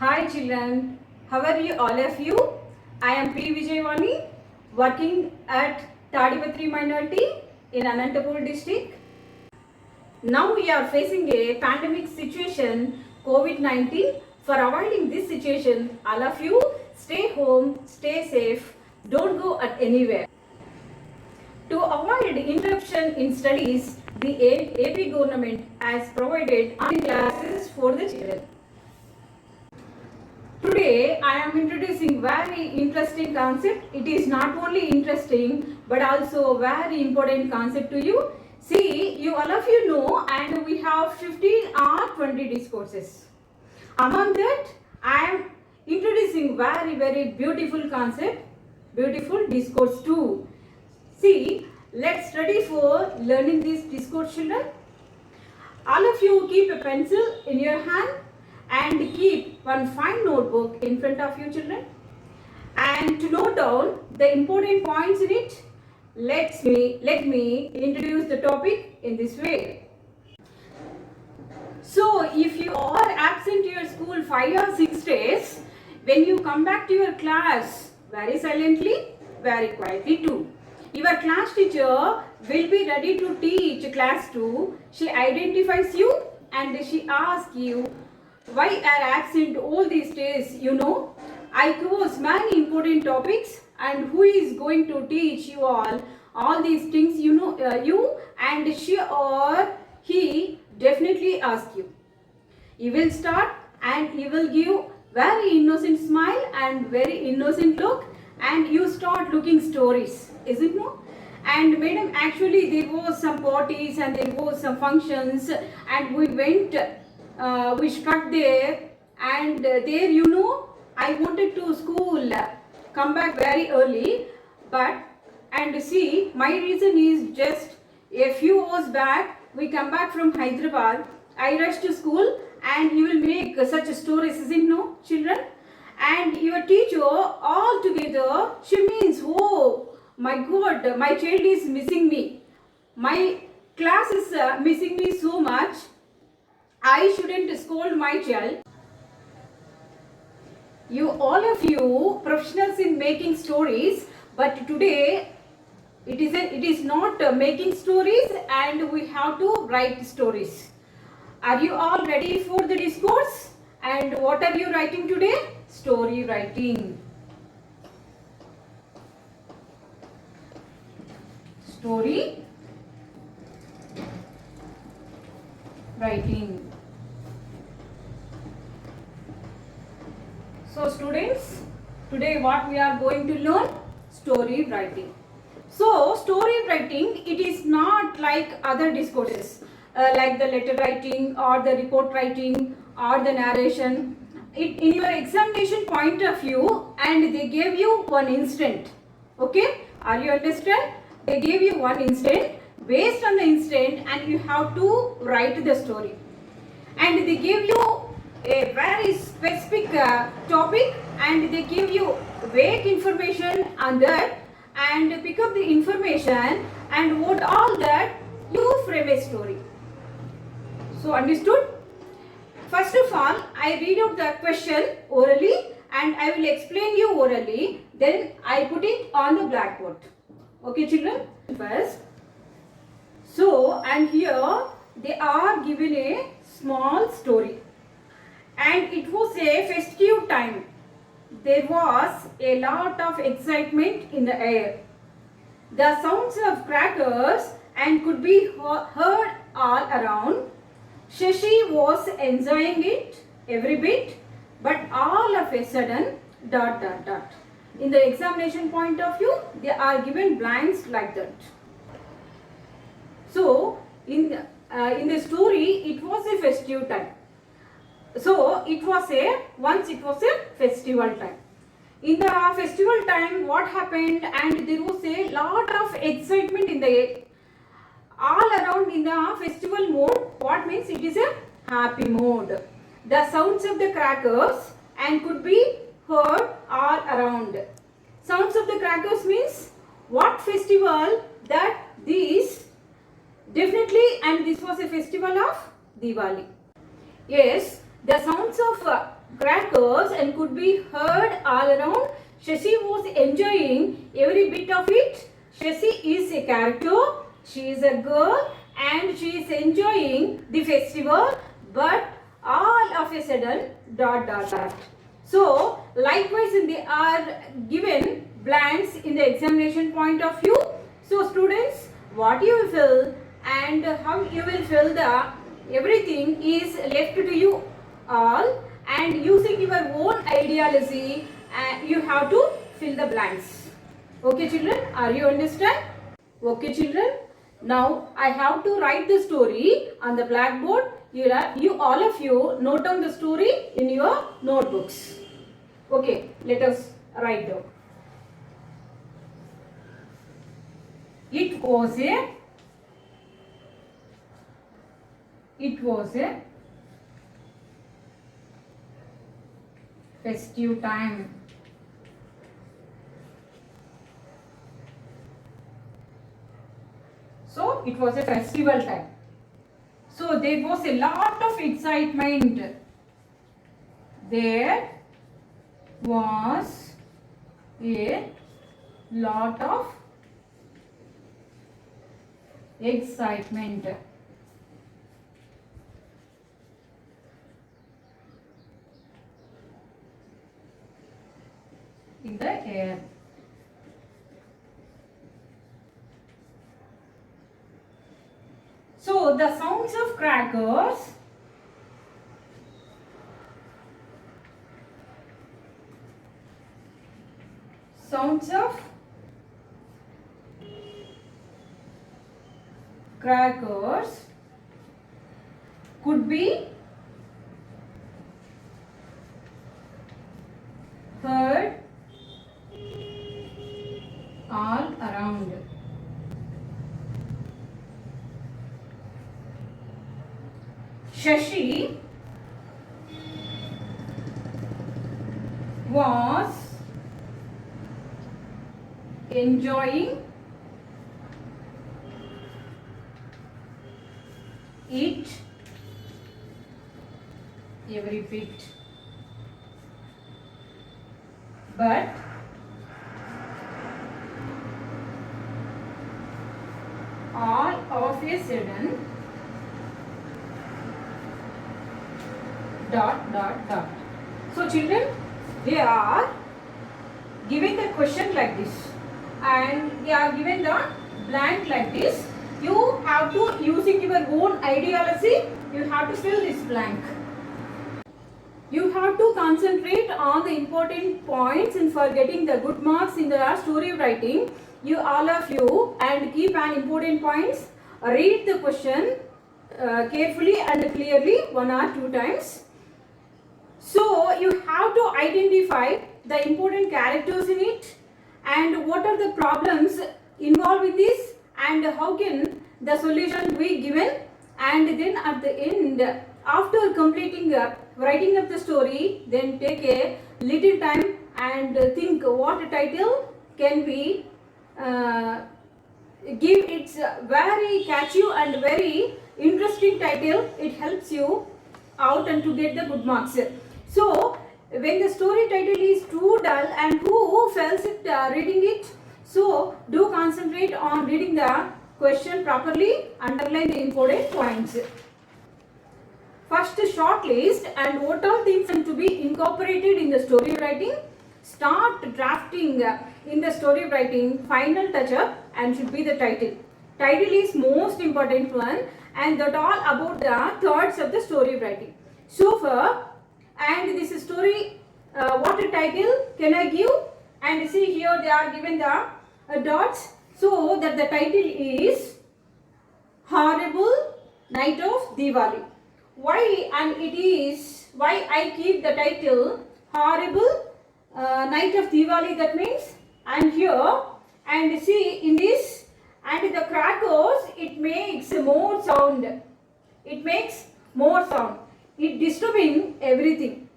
Hi children, how are you all of you? I am P. Vijayavani, working at Tadipatri minority in Anantapur district. Now we are facing a pandemic situation, COVID-19. For avoiding this situation, all of you stay home, stay safe, don't go at anywhere. To avoid interruption in studies, the AP government has provided online classes for the children. Today I am introducing very interesting concept. It is not only interesting but also very important concept to you. See, you all of you know, and we have 15 or 20 discourses. Among that, I am introducing very beautiful concept, beautiful discourse too. See, let's study for learning this discourse, children. All of you keep a pencil in your hand and keep one fine notebook in front of you, children. And to note down the important points in it, let me introduce the topic in this way. So, if you are absent to your school 5 or 6 days, when you come back to your class, very silently, very quietly too, your class teacher will be ready to teach class 2. She identifies you and she asks you, why are absent all these days? You know, I cover many important topics, and who is going to teach you all these things? You know, you, and she or he definitely ask you. You will start and you will give very innocent smile and very innocent look, and you start looking stories, is it no? And madam, actually there was some parties and there was some functions, and we went, we struck there, and there, you know, I wanted to school come back very early, but and see, my reason is just a few hours back we come back from Hyderabad. I rushed to school, and you will make such stories, isn't no, children? And your teacher all together, she means, oh my God, my child is missing me, my class is missing me so much, I shouldn't scold my child. You all of you professionals in making stories, but today it is not making stories, and we have to write stories. Are you all ready for the discourse? And what are you writing today? Story writing. Story writing. So students, today what we are going to learn? Story writing. So story writing, it is not like other discourses, like the letter writing or the report writing or the narration. In your examination point of view, and they gave you one instant. Okay, are you understand? They gave you one instant. Based on the instant, and you have to write the story. And they give you a very specific topic, and they give you vague information on that, and pick up the information and what all that you frame a story. So understood? First of all, I read out the question orally, and I will explain you orally, then I put it on the blackboard. Okay children? First, so, and here they are given a small story, and it was a festive time. There was a lot of excitement in the air. The sounds of crackers and could be heard all around. Shashi was enjoying it every bit, but all of a sudden, ... In the examination point of view, they are given blanks like that. So, in the story, it was a festive time. So, once it was a festival time. In the festival time, what happened? And there was a lot of excitement in the air. All around in the festival mode, what means it is a happy mode. The sounds of the crackers and could be heard all around. Sounds of the crackers means what festival that these? Definitely, and this was a festival of Diwali. Yes, the sounds of crackers and could be heard all around. Shashi was enjoying every bit of it. Shashi is a character. She is a girl and she is enjoying the festival. But all of a sudden, dot dot dot. So, likewise, they are given blanks in the examination point of view. So, students, what you will fill and how you will fill the everything is left to you all, and using your own ideology you have to fill the blanks. Okay children, are you understand? Okay children, now I have to write the story on the blackboard. You all of you note down the story in your notebooks. Okay, let us write down. It was a festive time. So it was a festival time. So there was a lot of excitement. There was a lot of excitement. In the air. So the sounds of crackers could be heard all around. Shashi was enjoying it every bit, but all of a sudden dot dot dot. So children, they are given the question like this and they are given the blank like this. You have to, using your own ideology, you have to fill this blank. You have to concentrate on the important points and for getting the good marks in the story writing. You all of you, and keep an important points. Read the question carefully and clearly 1 or 2 times. So you have to identify the important characters in it and what are the problems involved with this and how can the solution be given, and then at the end, after completing writing of the story, then take a little time and think what title can be give. It's very catchy and very interesting title. It helps you out and to get the good marks. So when the story title is too dull and who fails it reading it, so do concentrate on reading the question properly, underline the important points. First, shortlist and what all things are to be incorporated in the story writing. Start drafting in the story writing. Final touch up and should be the title. Title is most important one, and that all about the thoughts of the story writing. So far, and this story, what a title can I give? And see here they are given the dots, so that the title is Horrible Night of Diwali. Why? And it is why I keep the title Horrible Night of Diwali. That means and here and see in this and the crackers, it makes more sound. It makes more sound. It disturbing everything.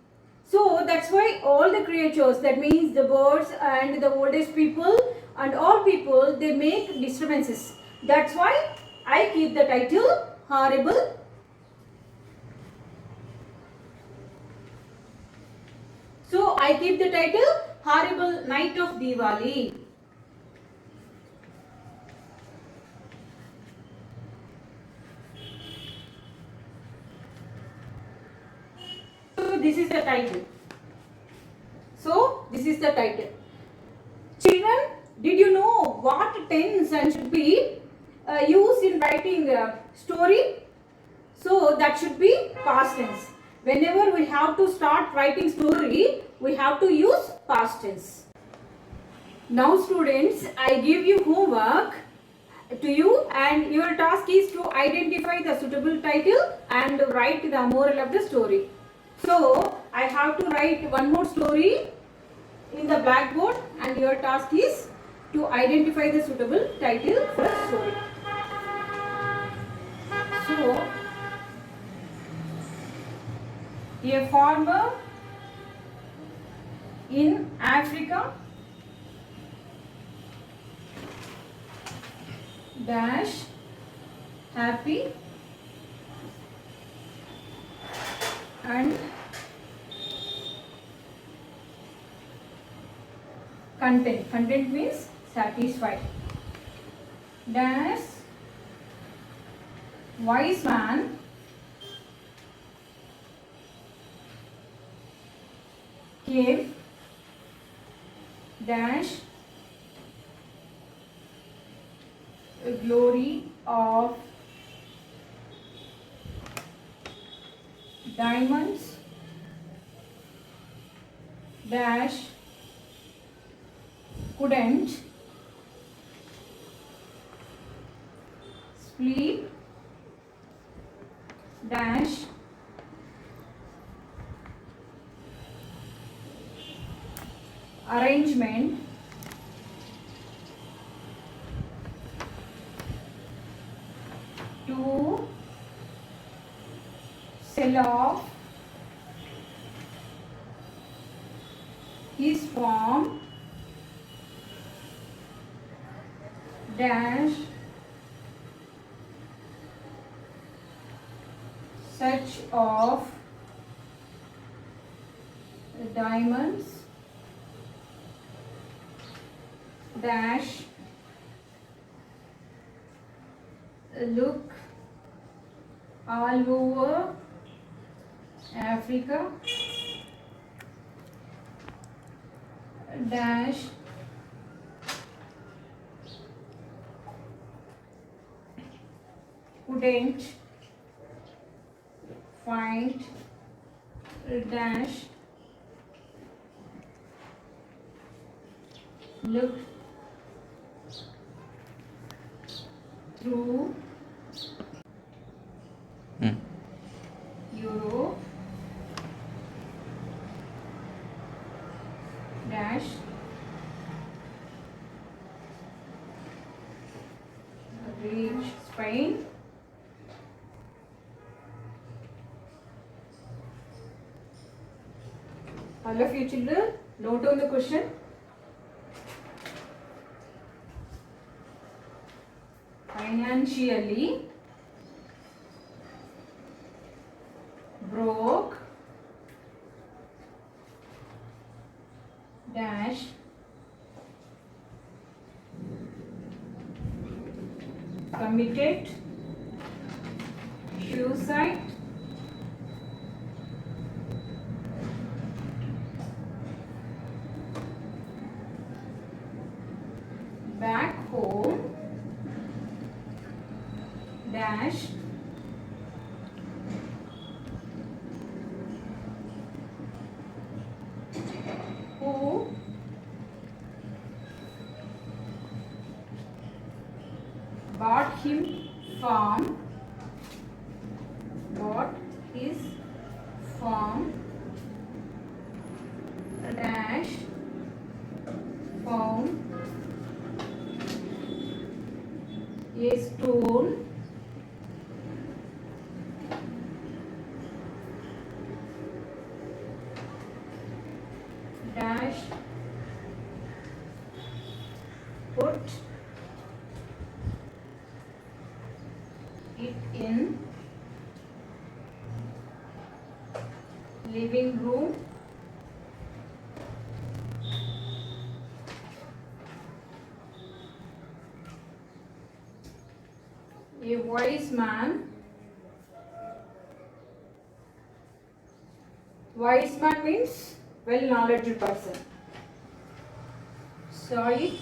So that's why all the creatures, that means the birds and the oldest people and all people, they make disturbances. That's why I keep the title Horrible I keep the title Horrible Night of Diwali. So this is the title. So this is the title. Children, did you know what tense and should be used in writing a story? So that should be past tense. Whenever we have to start writing story, we have to use past tense. Now students, I give you homework to you, and your task is to identify the suitable title and write the moral of the story. So I have to write one more story in the blackboard, and your task is to identify the suitable title for the story. So, a farmer in Africa dash happy and content. Content means satisfied. Dash wise man came dash glory of diamonds dash couldn't sleep dash arrangement to sell off his farm dash such of diamonds dash look all over Africa dash couldn't find dash look through Europe dash reach Spain all of you children note down the question. Financially broke dash committed suicide back home dash who bought him farm bought his farm dash found a stone dash put it in living room A wise man. Wise man means well knowledgeable person. Saw it.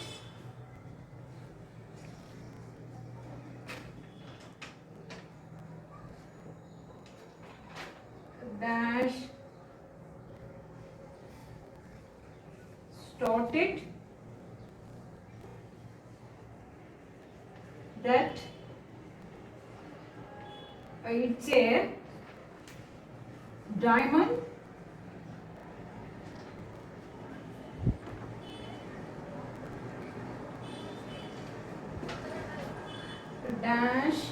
Dash. Started. That. It's a diamond. Dash.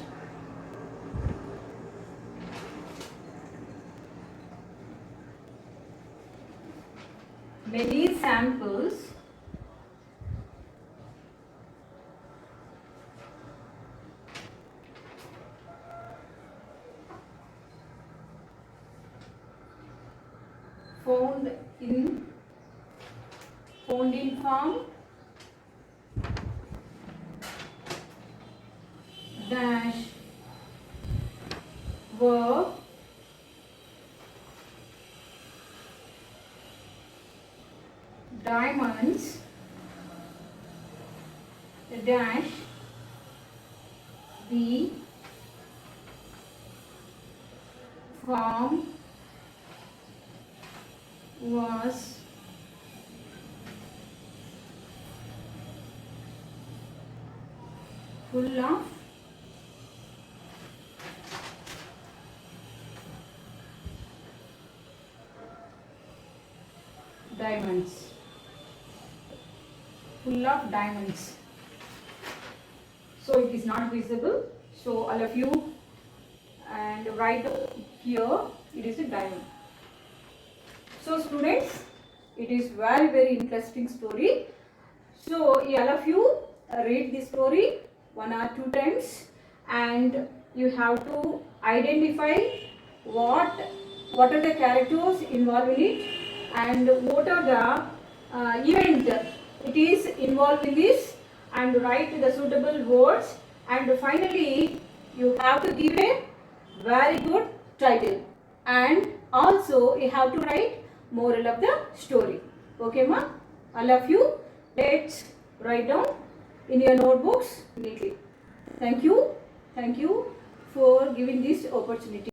Many samples found in farm dash were diamonds dash the farm was full of diamonds. Full of diamonds. So it is not visible. So all of you and write here it is a diamond. So students, it is very interesting story. So all of you read this story 1 or 2 times and you have to identify what are the characters involved in it and what are the event it is involved in this, and write the suitable words, and finally you have to give a very good title, and also you have to write moral of the story. Okay ma? All of you, let's write down in your notebooks neatly. Thank you for giving this opportunity.